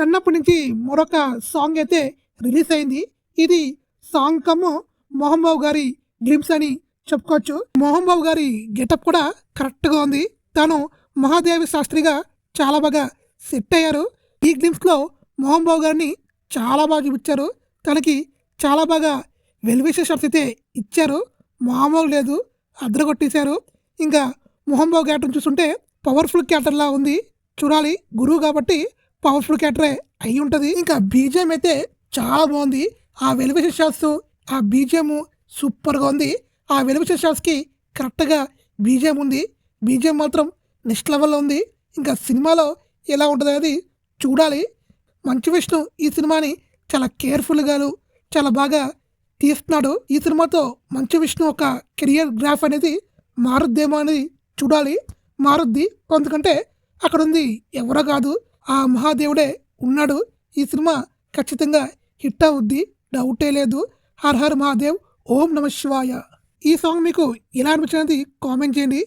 కన్నప్పటి నుంచి మరొక సాంగ్ అయితే రిలీజ్ అయింది. ఇది సాంగ్ కమ్ము మోహన్ బాబు గారి గ్లిమ్స్ అని చెప్పుకోవచ్చు. మోహన్ బాబు గారి గెటప్ కూడా కరెక్ట్గా ఉంది. తాను మహాదేవి శాస్త్రిగా చాలా బాగా సెట్ అయ్యారు. ఈ గ్లిమ్స్లో మోహన్ బాబు గారిని చాలా బాగా చూపించారు. తనకి చాలా బాగా వెల్విష షాట్స్ అయితే ఇచ్చారు. మామూలు లేదు, అద్దరగొట్టేశారు. ఇంకా మోహన్ బాబు క్యారెక్టర్ చూస్తుంటే పవర్ఫుల్ క్యారెక్టర్లా ఉంది. చూడాలి, గురువు కాబట్టి పవర్ఫుల్ క్యారెక్టరే అయి ఉంటుంది. ఇంకా బీజిఎం అయితే చాలా బాగుంది. ఆ వెల్విష షాట్స్, ఆ బీజిఎం సూపర్గా ఉంది. ఆ వెల్విష షాట్స్కి కరెక్ట్గా బీజిఎం ఉంది. బీజిఎం మాత్రం నెక్స్ట్ లెవెల్లో ఉంది. ఇంకా సినిమాలో ఎలా ఉంటుంది అనేది చూడాలి. మంచు విష్ణు ఈ సినిమాని చాలా కేర్ఫుల్గాను చాలా బాగా తీస్తున్నాడు. ఈ సినిమాతో మంచు విష్ణు ఒక కెరియర్ గ్రాఫ్ అనేది మారుద్దేమో అనేది చూడాలి. మారుద్ది, ఎందుకంటే అక్కడ ఉంది ఎవరో కాదు, ఆ మహాదేవుడే ఉన్నాడు. ఈ సినిమా ఖచ్చితంగా హిట్ అవుద్ది, డౌటే లేదు. హర్ హర్ మహాదేవ్, ఓం నమ శివాయ. ఈ సాంగ్ మీకు ఎలా అనిపించినది కామెంట్ చేయండి.